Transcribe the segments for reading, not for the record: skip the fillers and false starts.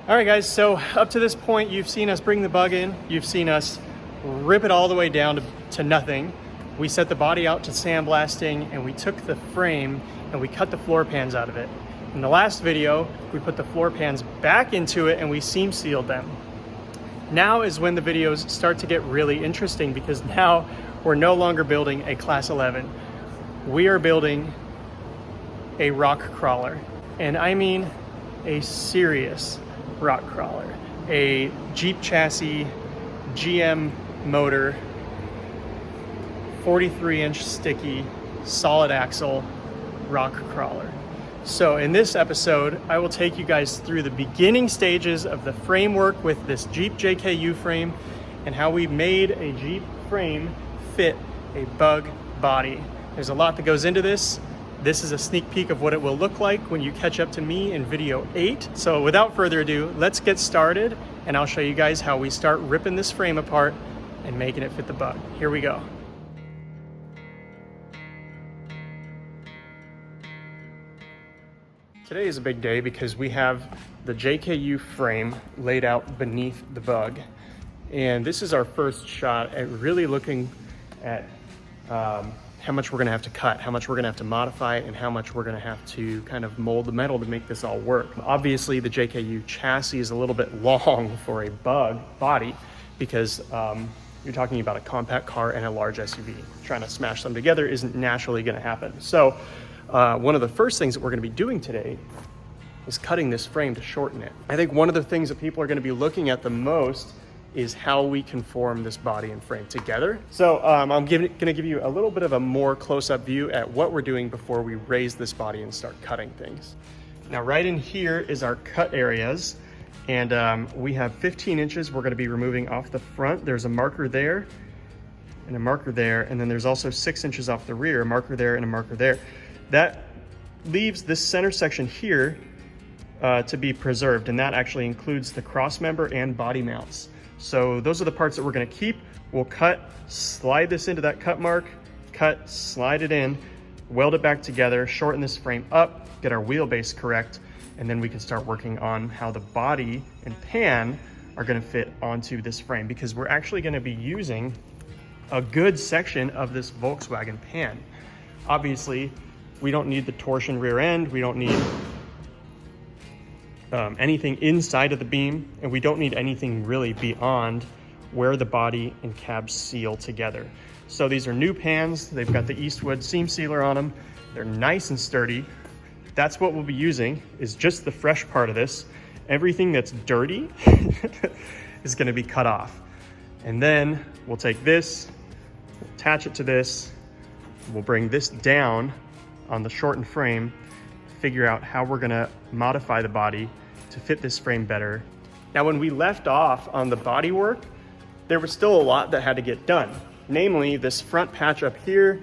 All right, guys, so up to this point, you've seen us bring the bug in. You've seen us rip it all the way down to nothing. We set the body out to sandblasting, and we took the frame and we cut the floor pans out of it. In the last video, we put the floor pans back into it and we seam sealed them. Now is when the videos start to get really interesting, because now we're no longer building a Class 11. We are building a rock crawler, and I mean a serious rock crawler. A Jeep chassis, GM motor, 43-inch sticky, solid axle rock crawler. So in this episode, I will take you guys through the beginning stages of the framework with this Jeep JKU frame and how we made a Jeep frame fit a bug body. There's a lot that goes into this. This is a sneak peek of what it will look like when you catch up to me in video 8. So without further ado, let's get started, and I'll show you guys how we start ripping this frame apart and making it fit the bug. Here we go. Today is a big day because we have the JKU frame laid out beneath the bug. And this is our first shot at really looking at how much we're gonna have to cut, how much we're gonna have to modify, and how much we're gonna have to kind of mold the metal to make this all work. Obviously, the JKU chassis is a little bit long for a bug body because you're talking about a compact car and a large SUV. Trying to smash them together isn't naturally gonna happen. So one of the first things that we're gonna be doing today is cutting this frame to shorten it. I think one of the things that people are gonna be looking at the most is how we can form this body and frame together. So I'm gonna give you a little bit of a more close-up view at what we're doing before we raise this body and start cutting things. Now, right in here is our cut areas, and we have 15 inches we're gonna be removing off the front. There's a marker there, and a marker there, and then there's also 6 inches off the rear, a marker there and a marker there. That leaves this center section here to be preserved, and that actually includes the cross member and body mounts. So those are the parts that we're gonna keep. We'll cut, slide this into that cut mark, cut, slide it in, weld it back together, shorten this frame up, get our wheelbase correct, and then we can start working on how the body and pan are gonna fit onto this frame, because we're actually gonna be using a good section of this Volkswagen pan. Obviously, we don't need the torsion rear end, we don't need anything inside of the beam, and we don't need anything really beyond where the body and cab seal together. So these are new pans. They've got the Eastwood seam sealer on them. They're nice and sturdy. That's what we'll be using, is just the fresh part of this. Everything that's dirty is gonna be cut off. And then we'll take this, we'll attach it to this, we'll bring this down on the shortened frame, figure out how we're gonna modify the body to fit this frame better. Now, when we left off on the body work, there was still a lot that had to get done. Namely, this front patch up here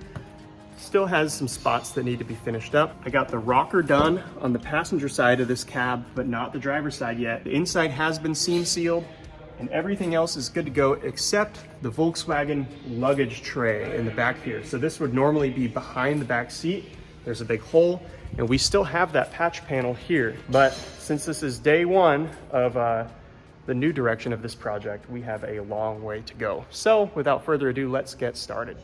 still has some spots that need to be finished up. I got the rocker done on the passenger side of this cab, but not the driver's side yet. The inside has been seam sealed, and everything else is good to go except the Volkswagen luggage tray in the back here. So this would normally be behind the back seat. There's a big hole, and we still have that patch panel here. But since this is day one of the new direction of this project, we have a long way to go. So without further ado, let's get started.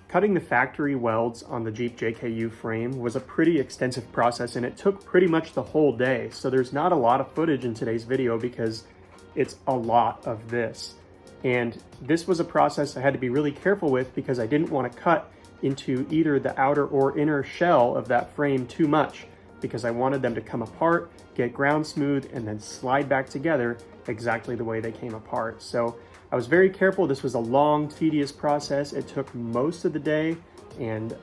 Cutting the factory welds on the Jeep JKU frame was a pretty extensive process, and it took pretty much the whole day. So there's not a lot of footage in today's video because it's a lot of this. And this was a process I had to be really careful with because I didn't want to cut into either the outer or inner shell of that frame too much, because I wanted them to come apart, get ground smooth, and then slide back together exactly the way they came apart. So I was very careful. This was a long, tedious process. It took most of the day, and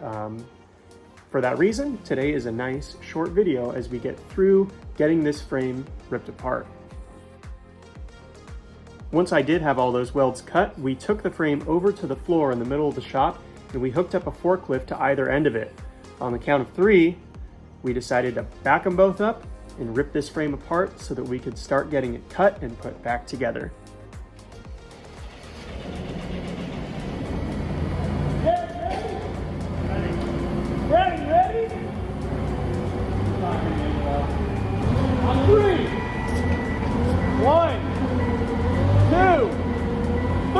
for that reason, today is a nice short video as we get through getting this frame ripped apart. Once I did have all those welds cut, we took the frame over to the floor in the middle of the shop, and we hooked up a forklift to either end of it. On the count of 3, we decided to back them both up and rip this frame apart so that we could start getting it cut and put back together. Ready? On 3. 1, 2, 3.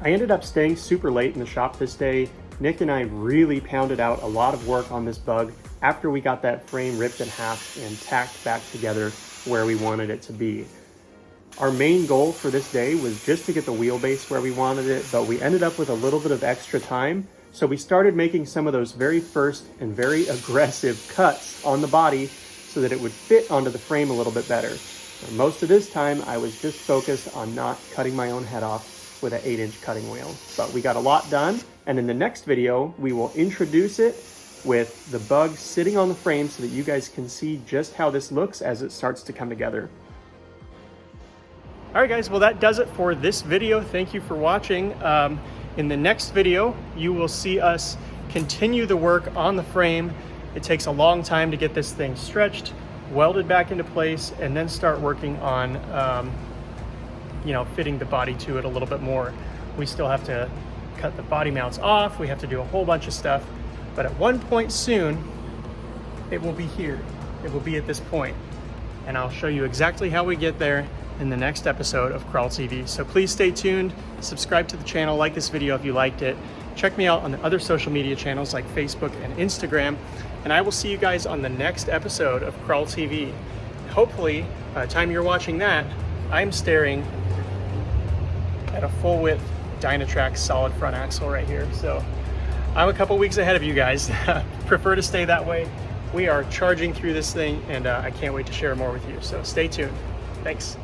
I ended up staying super late in the shop this day. Nick and I really pounded out a lot of work on this bug after we got that frame ripped in half and tacked back together where we wanted it to be. Our main goal for this day was just to get the wheelbase where we wanted it, but we ended up with a little bit of extra time. So we started making some of those very first and very aggressive cuts on the body so that it would fit onto the frame a little bit better. And most of this time, I was just focused on not cutting my own head off with an 8-inch cutting wheel. But we got a lot done, and in the next video, we will introduce it with the bug sitting on the frame so that you guys can see just how this looks as it starts to come together. All right, guys, well, that does it for this video. Thank you for watching. In the next video, you will see us continue the work on the frame. It takes a long time to get this thing stretched, welded back into place, and then start working on fitting the body to it a little bit more. We still have to cut the body mounts off. We have to do a whole bunch of stuff, but at one point soon, it will be here. It will be at this point, and I'll show you exactly how we get there in the next episode of Crawl TV. So please stay tuned, subscribe to the channel, like this video if you liked it. Check me out on the other social media channels like Facebook and Instagram, and I will see you guys on the next episode of Crawl TV. Hopefully, by the time you're watching that, I'm staring at a full width Dynatrac solid front axle right here. So I'm a couple weeks ahead of you guys. Prefer to stay that way. We are charging through this thing, and I can't wait to share more with you. So stay tuned. Thanks.